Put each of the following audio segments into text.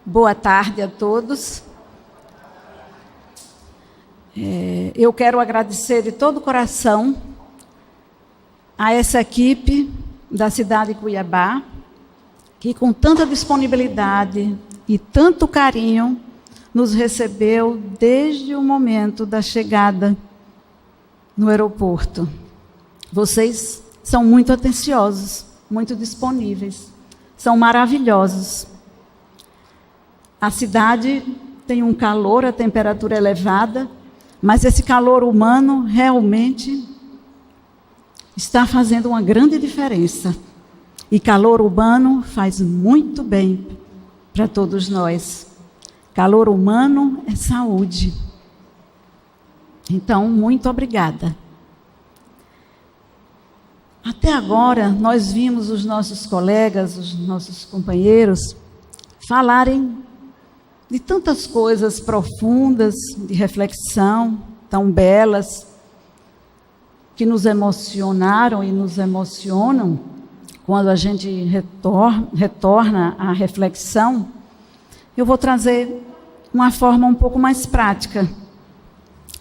Boa tarde a todos. Eu quero agradecer de todo o coração a essa equipe da cidade de Cuiabá, que com tanta disponibilidade e tanto carinho nos recebeu desde o momento da chegada no aeroporto. Vocês são muito atenciosos, muito disponíveis, são maravilhosos. A cidade tem um calor, a temperatura elevada, mas esse calor humano realmente está fazendo uma grande diferença. E calor humano faz muito bem para todos nós. Calor humano é saúde. Então, muito obrigada. Até agora, nós vimos os nossos colegas, os nossos companheiros, falarem de tantas coisas profundas, de reflexão, tão belas, que nos emocionaram e nos emocionam quando a gente retorna à reflexão. Eu vou trazer uma forma um pouco mais prática.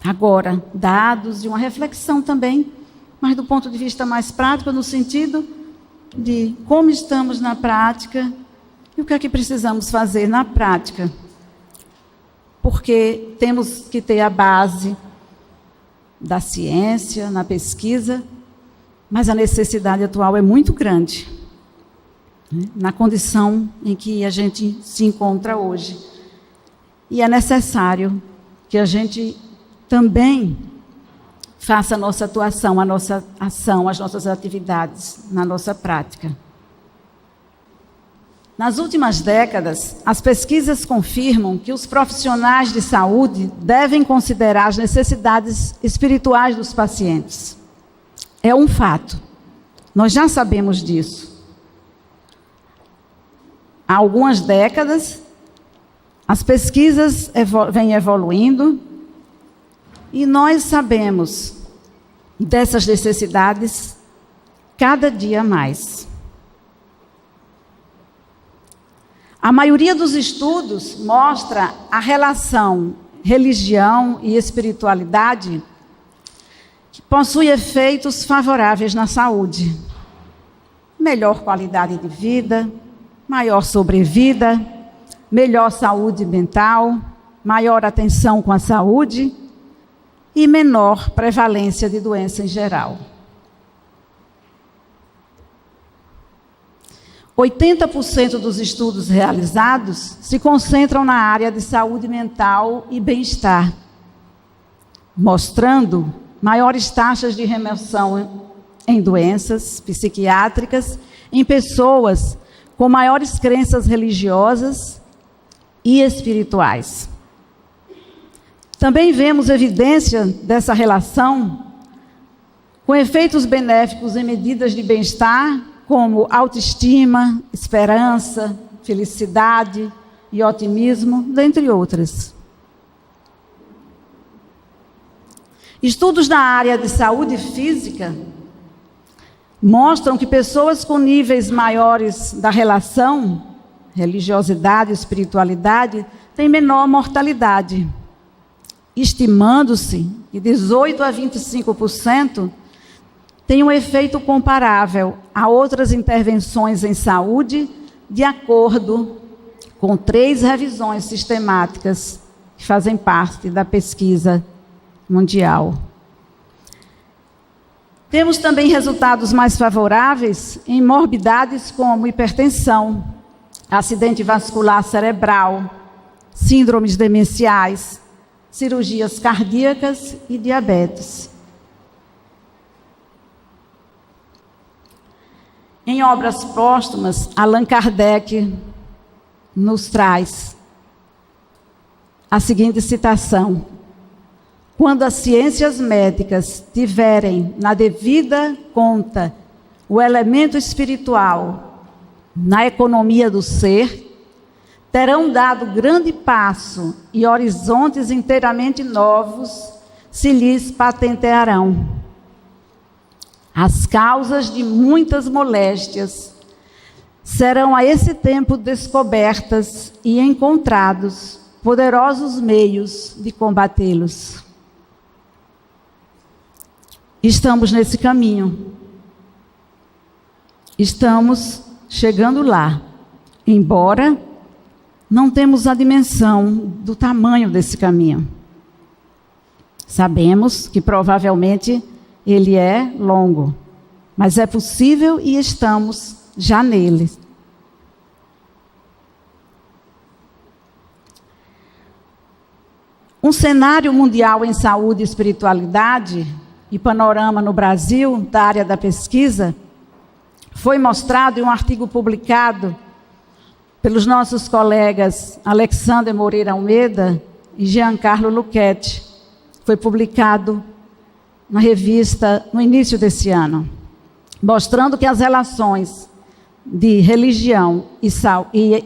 Agora, dados de uma reflexão também, mas do ponto de vista mais prático, no sentido de como estamos na prática e o que é que precisamos fazer na prática. Porque temos que ter a base da ciência, na pesquisa, mas a necessidade atual é muito grande, né, na condição em que a gente se encontra hoje. E é necessário que a gente também faça a nossa atuação, a nossa ação, as nossas atividades na nossa prática. Nas últimas décadas, as pesquisas confirmam que os profissionais de saúde devem considerar as necessidades espirituais dos pacientes. É um fato. Nós já sabemos disso. Há algumas décadas, as pesquisas vêm evoluindo e nós sabemos dessas necessidades cada dia mais. A maioria dos estudos mostra a relação religião e espiritualidade que possui efeitos favoráveis na saúde. Melhor qualidade de vida, maior sobrevida, melhor saúde mental, maior atenção com a saúde e menor prevalência de doença em geral. 80% dos estudos realizados se concentram na área de saúde mental e bem-estar, mostrando maiores taxas de remoção em doenças psiquiátricas em pessoas com maiores crenças religiosas e espirituais. Também vemos evidência dessa relação com efeitos benéficos em medidas de bem-estar, como autoestima, esperança, felicidade e otimismo, dentre outras. Estudos na área de saúde física mostram que pessoas com níveis maiores da relação, religiosidade e espiritualidade, têm menor mortalidade, estimando-se que 18% a 25% tem um efeito comparável a outras intervenções em saúde, de acordo com 3 revisões sistemáticas que fazem parte da pesquisa mundial. Temos também resultados mais favoráveis em morbidades como hipertensão, acidente vascular cerebral, síndromes demenciais, cirurgias cardíacas e diabetes. Em obras póstumas, Allan Kardec nos traz a seguinte citação: quando as ciências médicas tiverem na devida conta o elemento espiritual na economia do ser, terão dado grande passo e horizontes inteiramente novos se lhes patentearão. As causas de muitas moléstias serão a esse tempo descobertas e encontrados poderosos meios de combatê-los. Estamos nesse caminho. Estamos chegando lá, embora não temos a dimensão do tamanho desse caminho. Sabemos que provavelmente ele é longo, mas é possível e estamos já nele. Um cenário mundial em saúde e espiritualidade e panorama no Brasil, da área da pesquisa, foi mostrado em um artigo publicado pelos nossos colegas Alexander Moreira Almeida e Giancarlo Lucchetti. Foi publicado na revista no início desse ano, mostrando que as relações de religião e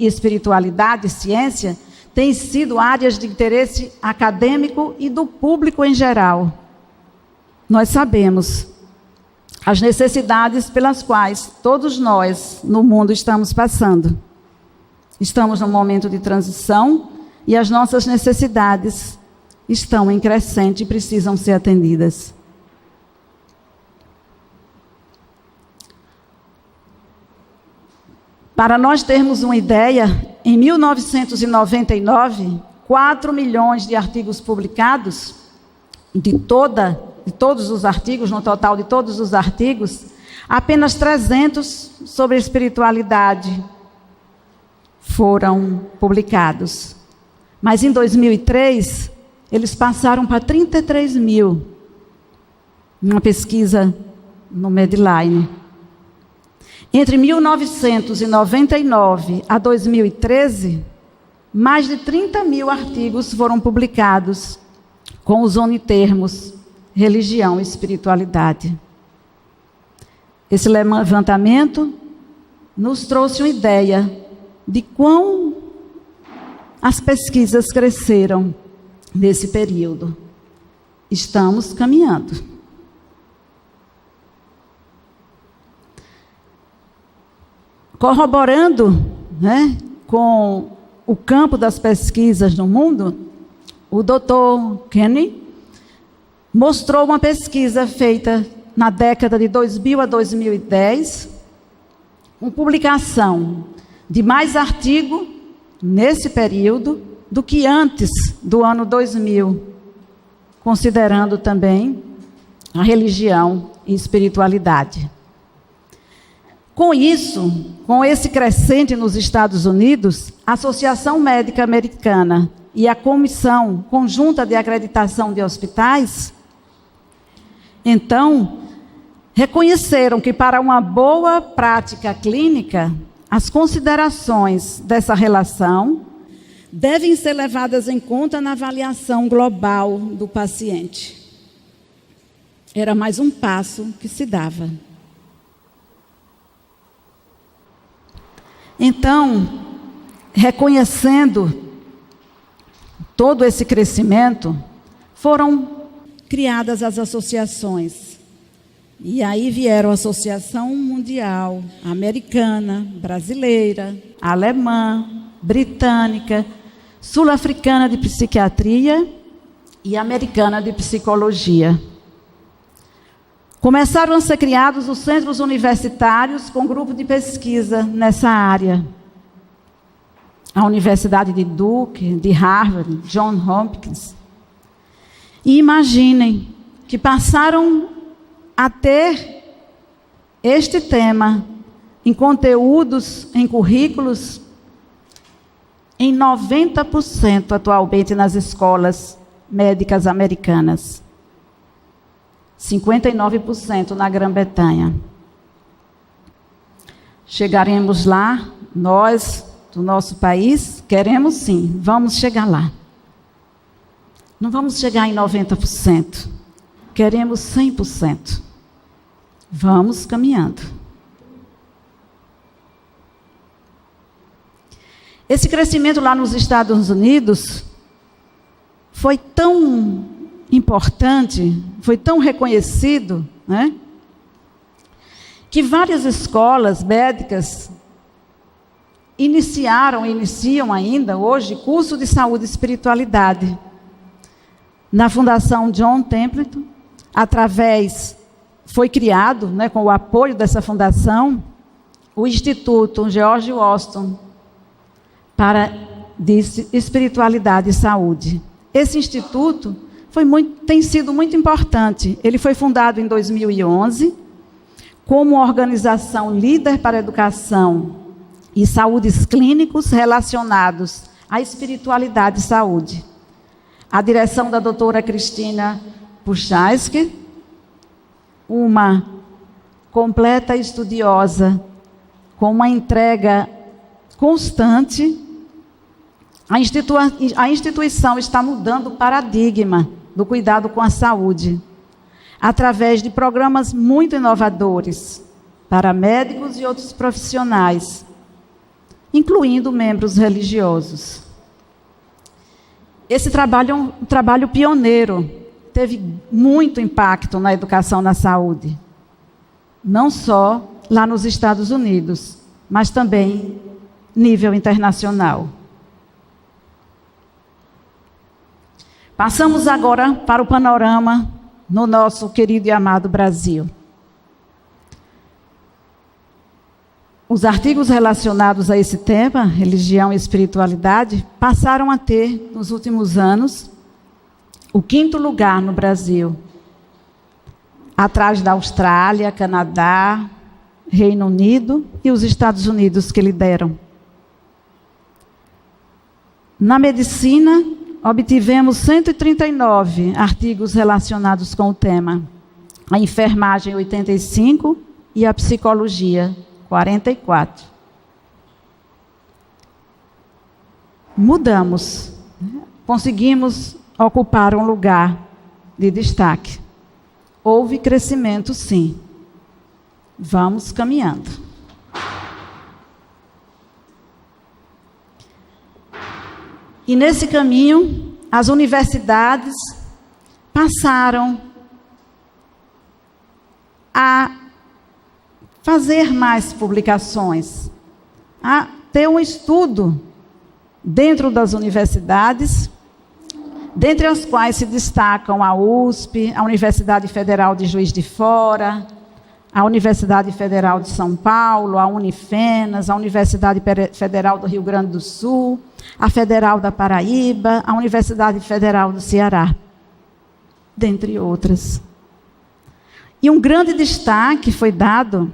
espiritualidade e ciência têm sido áreas de interesse acadêmico e do público em geral. Nós sabemos as necessidades pelas quais todos nós no mundo estamos passando. Estamos num momento de transição e as nossas necessidades estão em crescente e precisam ser atendidas. Para nós termos uma ideia, em 1999, 4 milhões de artigos publicados, de todos os artigos, no total de todos os artigos, apenas 300 sobre espiritualidade foram publicados. Mas em 2003, eles passaram para 33 mil, uma pesquisa no Medline. Entre 1999 a 2013, mais de 30 mil artigos foram publicados com os unitermos religião e espiritualidade. Esse levantamento nos trouxe uma ideia de quão as pesquisas cresceram nesse período. Estamos caminhando. Corroborando, com o campo das pesquisas no mundo, o Dr. Kenny mostrou uma pesquisa feita na década de 2000 a 2010, com publicação de mais artigo nesse período do que antes do ano 2000, considerando também a religião e espiritualidade. Com isso, com esse crescente nos Estados Unidos, a Associação Médica Americana e a Comissão Conjunta de Acreditação de Hospitais, então, reconheceram que para uma boa prática clínica, as considerações dessa relação devem ser levadas em conta na avaliação global do paciente. Era mais um passo que se dava. Então, reconhecendo todo esse crescimento, foram criadas as associações. E aí vieram a Associação Mundial, Americana, Brasileira, Alemã, Britânica, Sul-Africana de Psiquiatria e Americana de Psicologia. Começaram a ser criados os centros universitários com grupo de pesquisa nessa área. A Universidade de Duke, de Harvard, Johns Hopkins. E imaginem que passaram a ter este tema em conteúdos, em currículos, em 90% atualmente nas escolas médicas americanas. 59% na Grã-Bretanha. Chegaremos lá, nós, do nosso país, queremos sim, vamos chegar lá. Não vamos chegar em 90%, queremos 100%. Vamos caminhando. Esse crescimento lá nos Estados Unidos foi tão importante, foi tão reconhecido, que várias escolas médicas iniciam ainda hoje curso de saúde e espiritualidade na Fundação John Templeton. Foi criado, com o apoio dessa fundação, o Instituto George Washington de Espiritualidade e Saúde. Esse instituto tem sido muito importante. Ele foi fundado em 2011 como organização líder para a educação e saúdes clínicos relacionados à espiritualidade e saúde. A direção da doutora Cristina Puchaski, uma completa estudiosa, com uma entrega constante. A instituição está mudando o paradigma do cuidado com a saúde, através de programas muito inovadores para médicos e outros profissionais, incluindo membros religiosos. Esse trabalho é um trabalho pioneiro, teve muito impacto na educação na saúde, não só lá nos Estados Unidos, mas também nível internacional. Passamos agora para o panorama no nosso querido e amado Brasil. Os artigos relacionados a esse tema, religião e espiritualidade, passaram a ter, nos últimos anos, o 5º lugar no Brasil, atrás da Austrália, Canadá, Reino Unido e os Estados Unidos, que lideram. Na medicina, obtivemos 139 artigos relacionados com o tema. A enfermagem, 85, e a psicologia, 44. Mudamos. Conseguimos ocupar um lugar de destaque. Houve crescimento, sim. Vamos caminhando. E nesse caminho, as universidades passaram a fazer mais publicações, a ter um estudo dentro das universidades, dentre as quais se destacam a USP, a Universidade Federal de Juiz de Fora, a Universidade Federal de São Paulo, a Unifenas, a Universidade Federal do Rio Grande do Sul, a Federal da Paraíba, a Universidade Federal do Ceará, dentre outras. E um grande destaque foi dado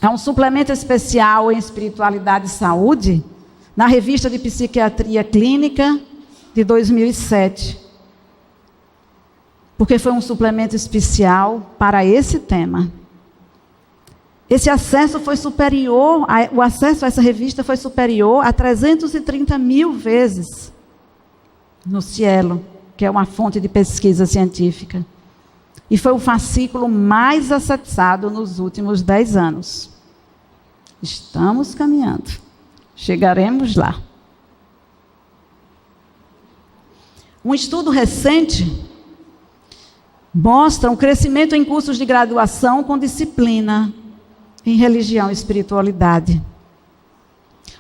a um suplemento especial em espiritualidade e saúde, na Revista de Psiquiatria Clínica de 2007, porque foi um suplemento especial para esse tema. Esse acesso foi superior, o acesso a essa revista foi superior a 330 mil vezes no Cielo, que é uma fonte de pesquisa científica. E foi o fascículo mais acessado nos últimos 10 anos. Estamos caminhando. Chegaremos lá. Um estudo recente mostra um crescimento em cursos de graduação com disciplina em religião e espiritualidade.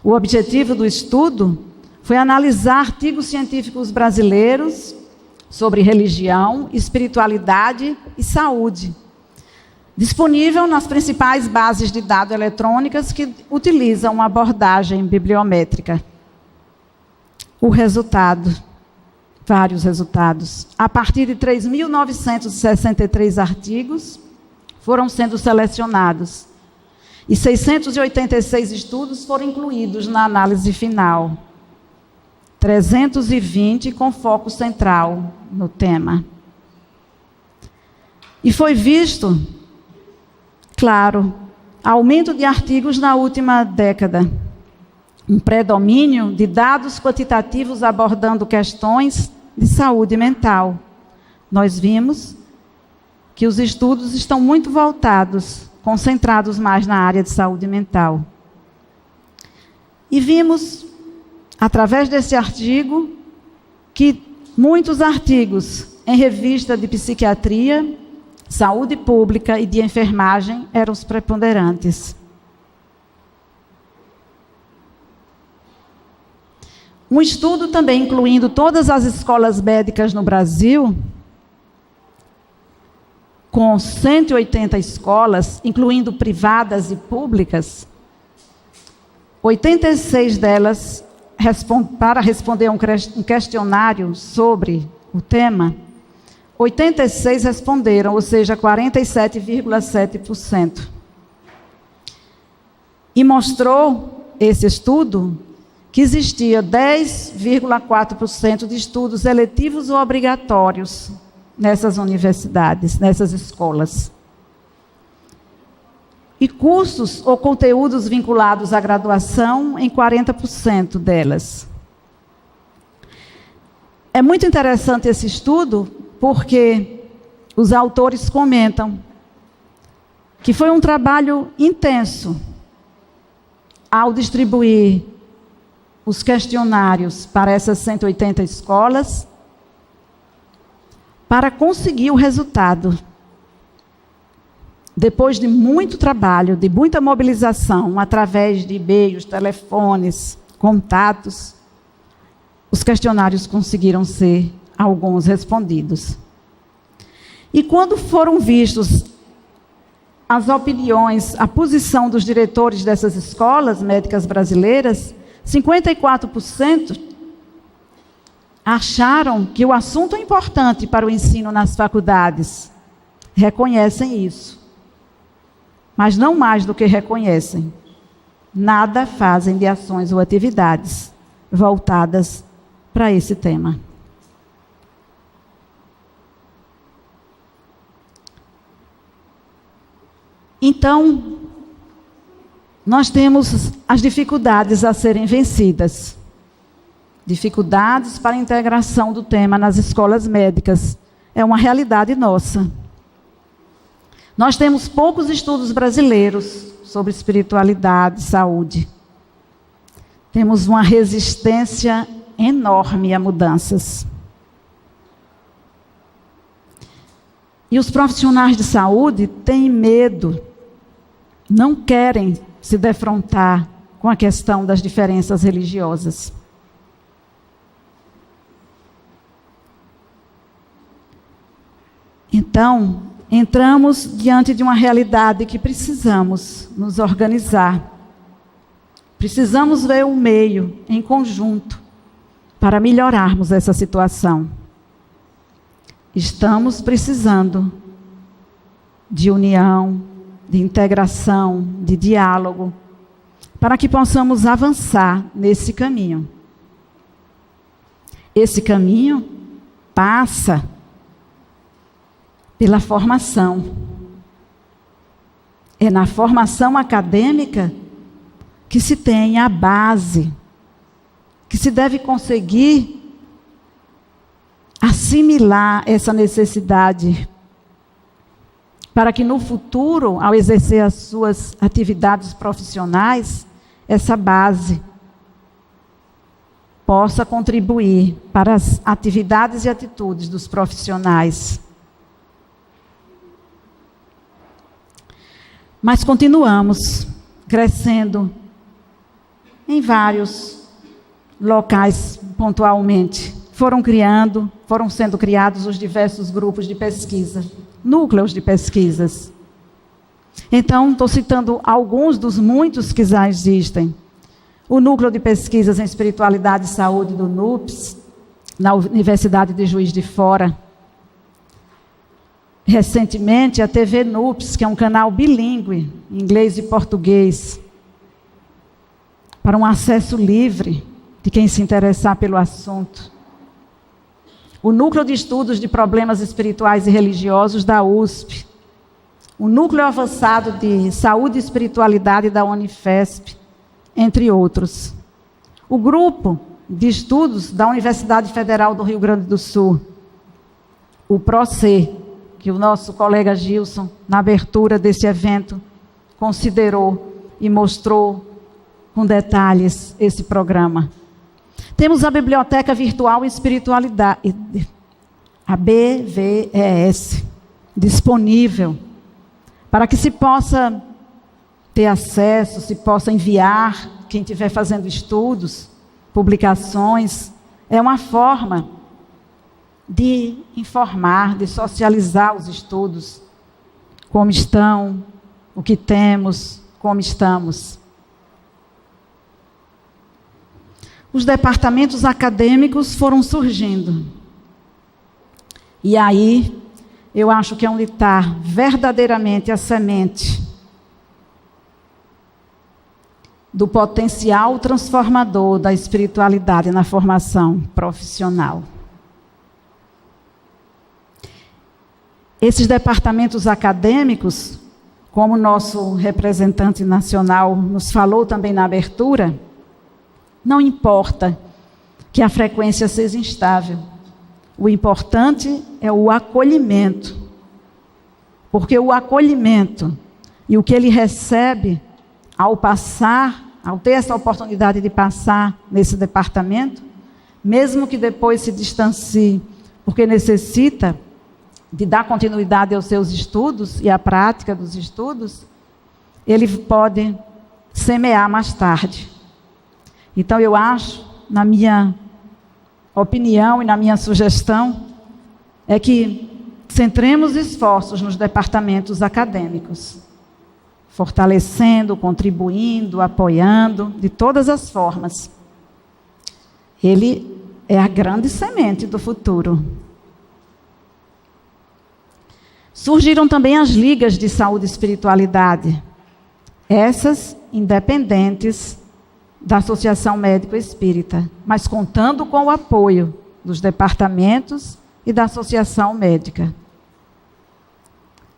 O objetivo do estudo foi analisar artigos científicos brasileiros sobre religião, espiritualidade e saúde, disponível nas principais bases de dados eletrônicas que utilizam uma abordagem bibliométrica. O resultado, vários resultados. A partir de 3.963 artigos foram sendo selecionados e 686 estudos foram incluídos na análise final. 320 com foco central no tema. E foi visto, claro, aumento de artigos na última década. Um predomínio de dados quantitativos abordando questões de saúde mental. Nós vimos que os estudos estão muito voltados, concentrados mais na área de saúde mental. E vimos, através desse artigo, que muitos artigos em revista de psiquiatria, saúde pública e de enfermagem eram os preponderantes. Um estudo também incluindo todas as escolas médicas no Brasil, com 180 escolas, incluindo privadas e públicas, 86 delas, para responder a um questionário sobre o tema, 86 responderam, ou seja, 47,7%. E mostrou, esse estudo, que existia 10,4% de estudos eletivos ou obrigatórios nessas universidades, nessas escolas. E cursos ou conteúdos vinculados à graduação em 40% delas. É muito interessante esse estudo, porque os autores comentam que foi um trabalho intenso ao distribuir os questionários para essas 180 escolas, para conseguir o resultado. Depois de muito trabalho, de muita mobilização, através de e-mails, telefones, contatos, os questionários conseguiram ser, alguns, respondidos. E quando foram vistos as opiniões, a posição dos diretores dessas escolas médicas brasileiras, 54% acharam que o assunto é importante para o ensino nas faculdades. Reconhecem isso. Mas não mais do que reconhecem. Nada fazem de ações ou atividades voltadas para esse tema. Então, nós temos as dificuldades a serem vencidas. Dificuldades para a integração do tema nas escolas médicas. É uma realidade nossa. Nós temos poucos estudos brasileiros sobre espiritualidade e saúde. Temos uma resistência enorme a mudanças. E os profissionais de saúde têm medo, não querem se defrontar com a questão das diferenças religiosas. Então, entramos diante de uma realidade que precisamos nos organizar. Precisamos ver um meio, em conjunto, para melhorarmos essa situação. Estamos precisando de união, de integração, de diálogo, para que possamos avançar nesse caminho. Esse caminho passa pela formação. É na formação acadêmica que se tem a base, que se deve conseguir assimilar essa necessidade, para que no futuro, ao exercer as suas atividades profissionais, essa base possa contribuir para as atividades e atitudes dos profissionais. Mas continuamos crescendo em vários locais pontualmente. Foram sendo criados os diversos grupos de pesquisa, núcleos de pesquisas. Então, estou citando alguns dos muitos que já existem. O Núcleo de Pesquisas em Espiritualidade e Saúde do NUPS, na Universidade de Juiz de Fora. Recentemente, a TV NUPS, que é um canal bilíngue, inglês e português, para um acesso livre de quem se interessar pelo assunto. O Núcleo de Estudos de Problemas Espirituais e Religiosos da USP. O Núcleo Avançado de Saúde e Espiritualidade da Unifesp, entre outros. O Grupo de Estudos da Universidade Federal do Rio Grande do Sul. O PROCE, que o nosso colega Gilson, na abertura desse evento, considerou e mostrou com detalhes esse programa. Temos a Biblioteca Virtual em Espiritualidade, a BVES, disponível, para que se possa ter acesso, se possa enviar, quem estiver fazendo estudos, publicações, é uma forma de informar, de socializar os estudos, como estão, o que temos, como estamos. Os departamentos acadêmicos foram surgindo. E aí, eu acho que é onde está verdadeiramente a semente do potencial transformador da espiritualidade na formação profissional. Esses departamentos acadêmicos, como o nosso representante nacional nos falou também na abertura, não importa que a frequência seja instável. O importante é o acolhimento. Porque o acolhimento e o que ele recebe ao passar, ao ter essa oportunidade de passar nesse departamento, mesmo que depois se distancie, porque necessita de dar continuidade aos seus estudos e à prática dos estudos, ele pode semear mais tarde. Então eu acho, na minha opinião e na minha sugestão, é que centremos esforços nos departamentos acadêmicos, fortalecendo, contribuindo, apoiando, de todas as formas. Ele é a grande semente do futuro. Surgiram também as ligas de saúde e espiritualidade, essas independentes da Associação Médico Espírita, mas contando com o apoio dos departamentos e da Associação Médica.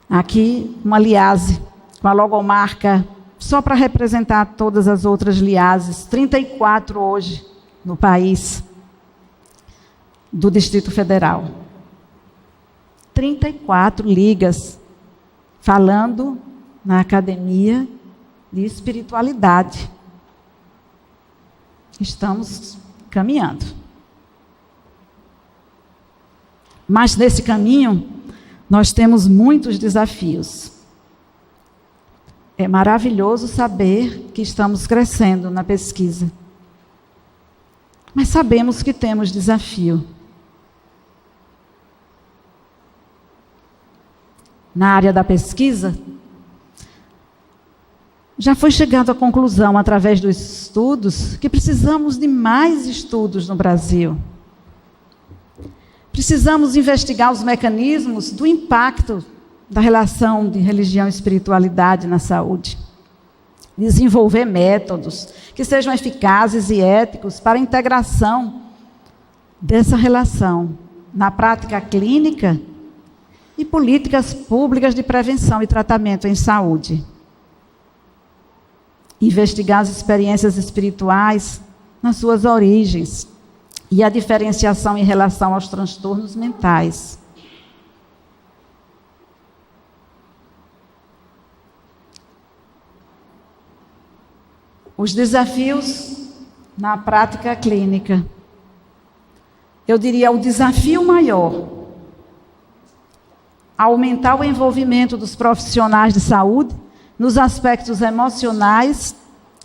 Aqui, uma liase com a logomarca, só para representar todas as outras liases, 34 hoje no país, do Distrito Federal. 34 ligas, falando na academia de espiritualidade. Estamos caminhando. Mas nesse caminho, nós temos muitos desafios. É maravilhoso saber que estamos crescendo na pesquisa. Mas sabemos que temos desafio. Na área da pesquisa, já foi chegado à conclusão, através dos estudos, que precisamos de mais estudos no Brasil. Precisamos investigar os mecanismos do impacto da relação de religião e espiritualidade na saúde. Desenvolver métodos que sejam eficazes e éticos para a integração dessa relação na prática clínica e políticas públicas de prevenção e tratamento em saúde. Investigar as experiências espirituais nas suas origens e a diferenciação em relação aos transtornos mentais. Os desafios na prática clínica. Eu diria o desafio maior: aumentar o envolvimento dos profissionais de saúde nos aspectos emocionais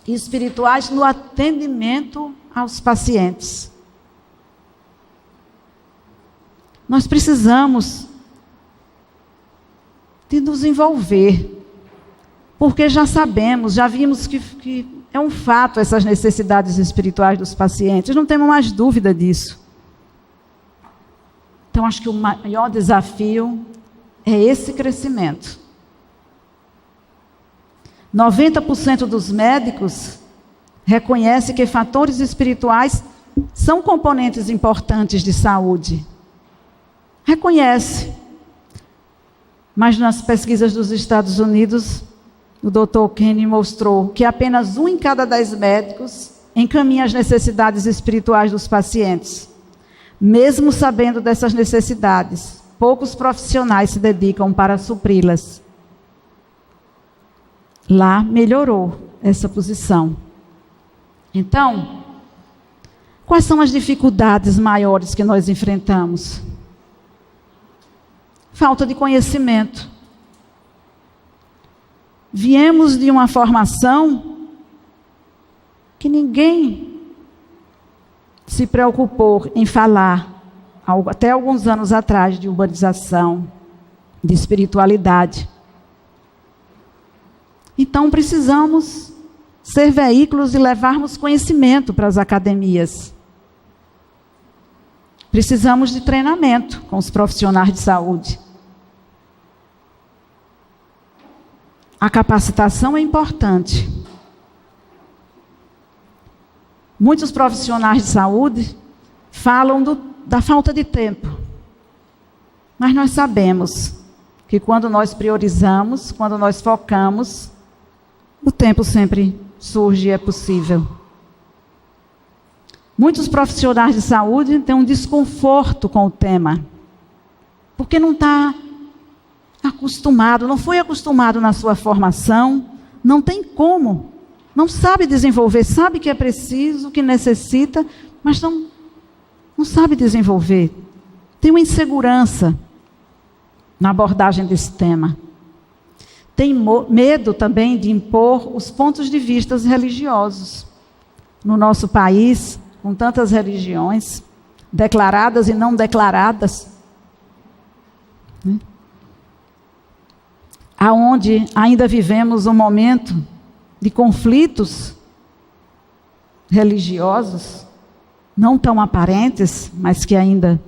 e espirituais no atendimento aos pacientes. Nós precisamos de nos envolver, porque já sabemos, já vimos que é um fato essas necessidades espirituais dos pacientes, não temos mais dúvida disso. Então, acho que o maior desafio é esse crescimento. 90% dos médicos reconhecem que fatores espirituais são componentes importantes de saúde. Reconhece. Mas nas pesquisas dos Estados Unidos, o Dr. Kenny mostrou que apenas 1 em cada 10 médicos encaminha as necessidades espirituais dos pacientes. Mesmo sabendo dessas necessidades, poucos profissionais se dedicam para supri-las. Lá melhorou essa posição. Então, quais são as dificuldades maiores que nós enfrentamos? Falta de conhecimento. Viemos de uma formação que ninguém se preocupou em falar, até alguns anos atrás, de urbanização, de espiritualidade. Então, precisamos ser veículos e levarmos conhecimento para as academias. Precisamos de treinamento com os profissionais de saúde. A capacitação é importante. Muitos profissionais de saúde falam da falta de tempo. Mas nós sabemos que quando nós priorizamos, quando nós focamos, o tempo sempre surge e é possível. Muitos profissionais de saúde têm um desconforto com o tema, porque não está acostumado, não foi acostumado na sua formação, não tem como, não sabe desenvolver, sabe que é preciso, que necessita, mas não sabe desenvolver. Tem uma insegurança na abordagem desse tema. Tem medo também de impor os pontos de vista religiosos. No nosso país, com tantas religiões, declaradas e não declaradas, aonde ainda vivemos um momento de conflitos religiosos, não tão aparentes, mas que ainda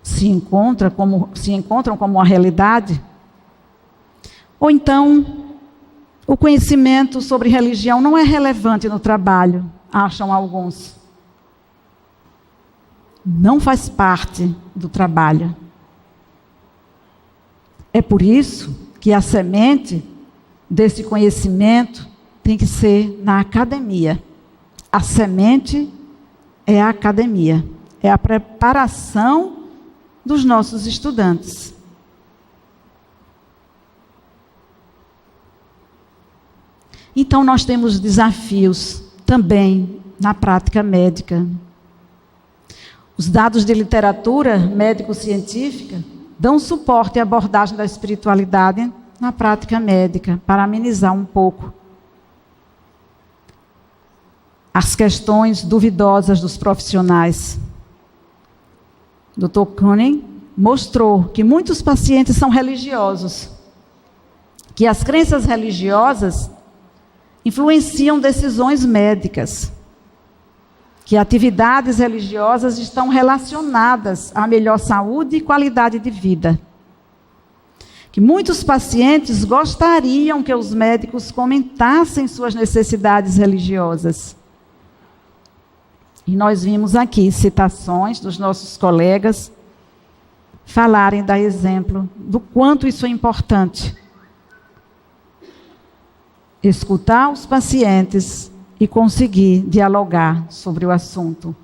se encontram como uma realidade. Ou então, o conhecimento sobre religião não é relevante no trabalho, acham alguns. Não faz parte do trabalho. É por isso que a semente desse conhecimento tem que ser na academia. A semente é a academia, é a preparação dos nossos estudantes. Então, nós temos desafios também na prática médica. Os dados de literatura médico-científica dão suporte à abordagem da espiritualidade na prática médica, para amenizar um pouco as questões duvidosas dos profissionais. Dr. Kuhn mostrou que muitos pacientes são religiosos, que as crenças religiosas influenciam decisões médicas, que atividades religiosas estão relacionadas à melhor saúde e qualidade de vida. Que muitos pacientes gostariam que os médicos comentassem suas necessidades religiosas. E nós vimos aqui citações dos nossos colegas falarem, dar exemplo do quanto isso é importante. Escutar os pacientes e conseguir dialogar sobre o assunto.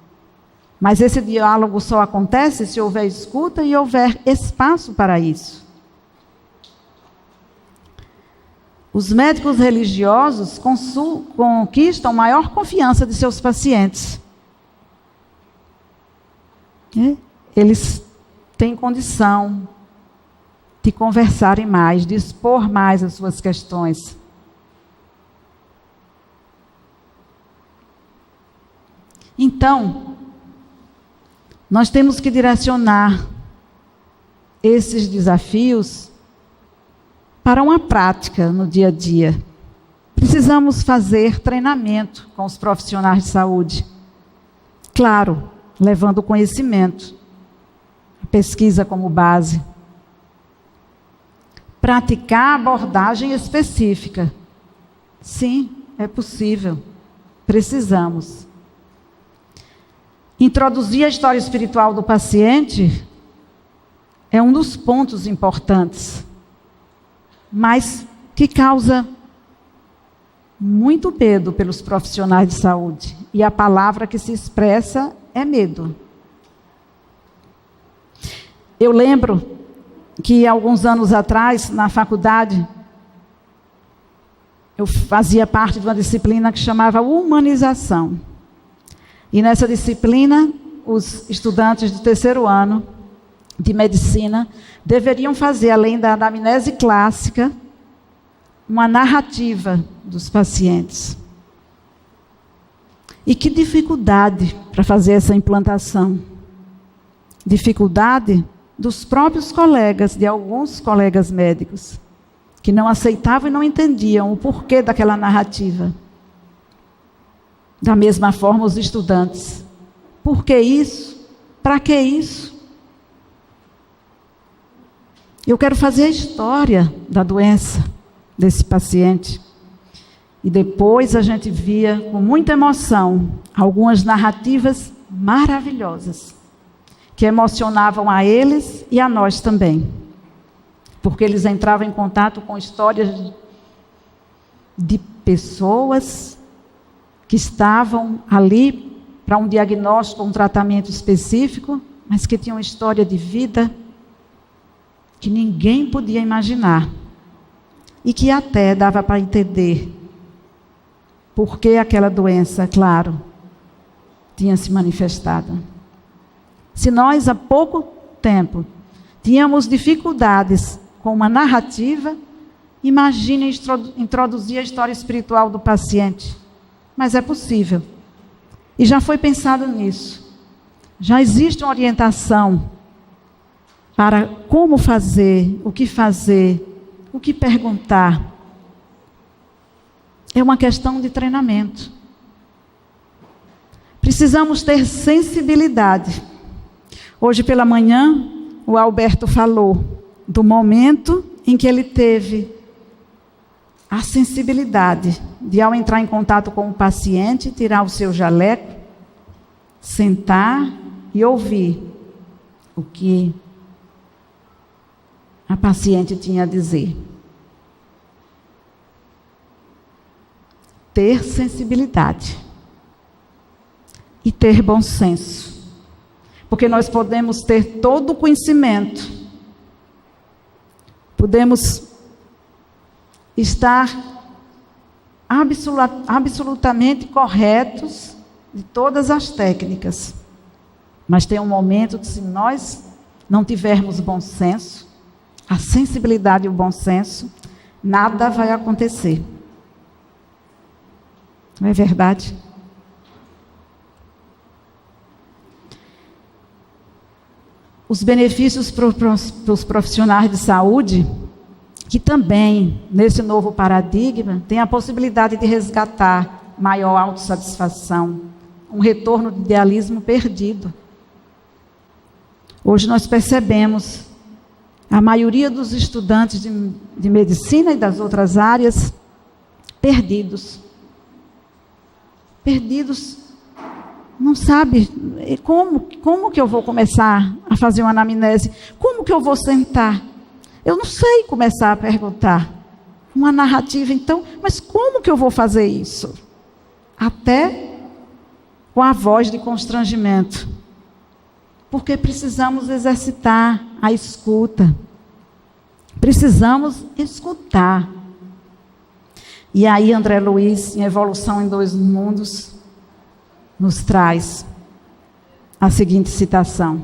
Mas esse diálogo só acontece se houver escuta e houver espaço para isso. Os médicos religiosos conquistam maior confiança de seus pacientes. Eles têm condição de conversarem mais, de expor mais as suas questões. Então, nós temos que direcionar esses desafios para uma prática no dia a dia. Precisamos fazer treinamento com os profissionais de saúde. Claro, levando conhecimento, a pesquisa como base. Praticar abordagem específica. Sim, é possível. Precisamos. Introduzir a história espiritual do paciente é um dos pontos importantes, mas que causa muito medo pelos profissionais de saúde. E a palavra que se expressa é medo. Eu lembro que, alguns anos atrás, na faculdade, eu fazia parte de uma disciplina que chamava humanização. E nessa disciplina, os estudantes do terceiro ano de medicina deveriam fazer, além da anamnese clássica, uma narrativa dos pacientes. E que dificuldade para fazer essa implantação. Dificuldade dos próprios colegas, de alguns colegas médicos, que não aceitavam e não entendiam o porquê daquela narrativa. Da mesma forma, os estudantes. Por que isso? Para que isso? Eu quero fazer a história da doença desse paciente. E depois a gente via com muita emoção algumas narrativas maravilhosas, que emocionavam a eles e a nós também. Porque eles entravam em contato com histórias de pessoas que estavam ali para um diagnóstico, um tratamento específico, mas que tinham uma história de vida que ninguém podia imaginar. E que até dava para entender por que aquela doença, claro, tinha se manifestado. Se nós, há pouco tempo, tínhamos dificuldades com uma narrativa, imagine introduzir a história espiritual do paciente. Mas é possível. E já foi pensado nisso. Já existe uma orientação para como fazer, o que perguntar. É uma questão de treinamento. Precisamos ter sensibilidade. Hoje pela manhã, o Alberto falou do momento em que ele teve a sensibilidade de, ao entrar em contato com o paciente, tirar o seu jaleco, sentar e ouvir o que a paciente tinha a dizer. Ter sensibilidade e ter bom senso, porque nós podemos ter todo o conhecimento, podemos estar absolutamente corretos de todas as técnicas, mas tem um momento que, se nós não tivermos bom senso, a sensibilidade e o bom senso, nada vai acontecer. Não é verdade? Os benefícios para os profissionais de saúde, que também, nesse novo paradigma, tem a possibilidade de resgatar maior autossatisfação, um retorno de idealismo perdido. Hoje nós percebemos a maioria dos estudantes de medicina e das outras áreas perdidos. Perdidos, não sabe como que eu vou começar a fazer uma anamnese, como que eu vou sentar. Eu não sei começar a perguntar. Uma narrativa, então, mas como que eu vou fazer isso? Até com a voz de constrangimento. Porque precisamos exercitar a escuta. Precisamos escutar. E aí André Luiz, em Evolução em Dois Mundos, nos traz a seguinte citação: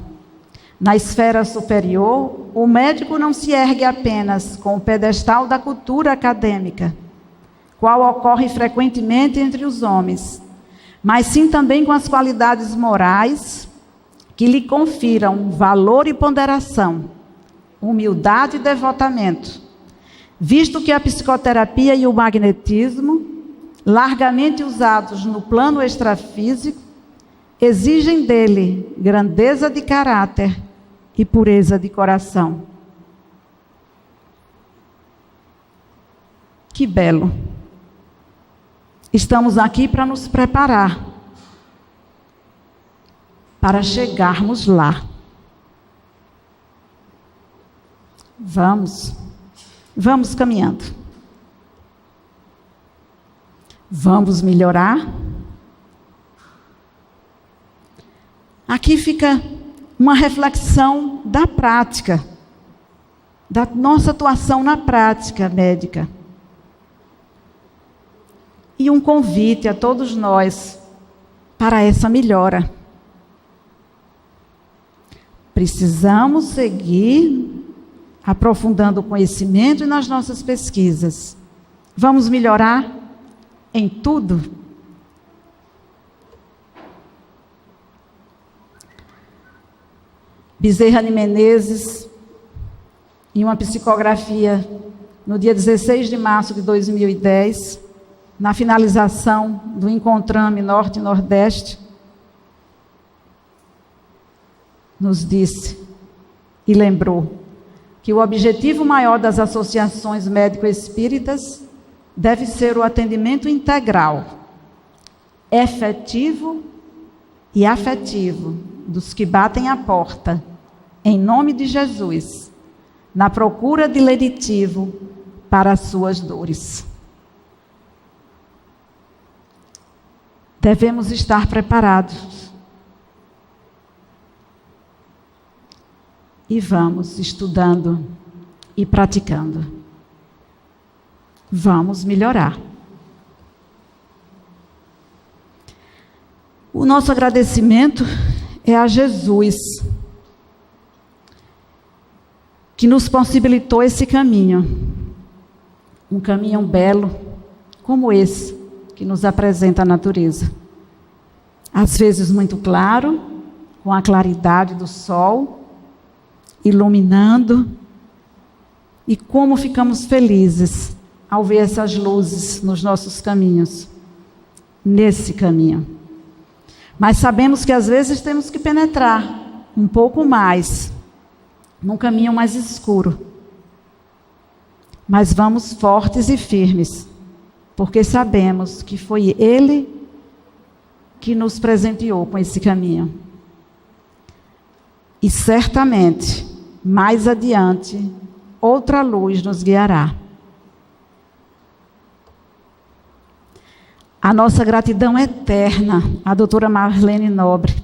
na esfera superior, o médico não se ergue apenas com o pedestal da cultura acadêmica, qual ocorre frequentemente entre os homens, mas sim também com as qualidades morais que lhe confiram valor e ponderação, humildade e devotamento, visto que a psicoterapia e o magnetismo, largamente usados no plano extrafísico, exigem dele grandeza de caráter e pureza de coração. Que belo! Estamos aqui para nos preparar, para chegarmos lá. Vamos caminhando. Vamos melhorar. Aqui fica uma reflexão da prática, da nossa atuação na prática médica. E um convite a todos nós para essa melhora. Precisamos seguir aprofundando o conhecimento e nas nossas pesquisas. Vamos melhorar em tudo. Bezerra de Menezes, em uma psicografia no dia 16 de março de 2010, na finalização do Encontrame Norte e Nordeste, nos disse e lembrou que o objetivo maior das associações médico-espíritas deve ser o atendimento integral, efetivo e afetivo dos que batem a porta, em nome de Jesus, na procura de lenitivo para as suas dores. Devemos estar preparados. E vamos estudando e praticando. Vamos melhorar. O nosso agradecimento é a Jesus, que nos possibilitou esse caminho. Um caminho belo, como esse, que nos apresenta a natureza. Às vezes muito claro, com a claridade do sol, iluminando, e como ficamos felizes ao ver essas luzes nos nossos caminhos, nesse caminho. Mas sabemos que às vezes temos que penetrar um pouco mais, num caminho mais escuro. Mas vamos fortes e firmes, porque sabemos que foi Ele que nos presenteou com esse caminho. E certamente, mais adiante, outra luz nos guiará. A nossa gratidão eterna à doutora Marlene Nobre,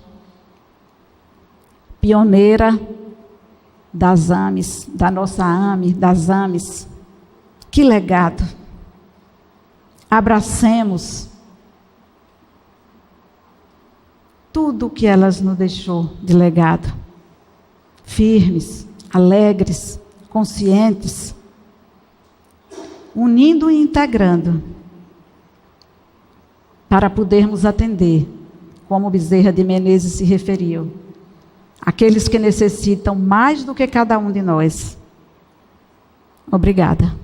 pioneira das AMES, da nossa AME, das AMES. Que legado! Abracemos tudo o que elas nos deixou de legado. Firmes, alegres, conscientes, unindo e integrando, para podermos atender, como Bezerra de Menezes se referiu, aqueles que necessitam mais do que cada um de nós. Obrigada.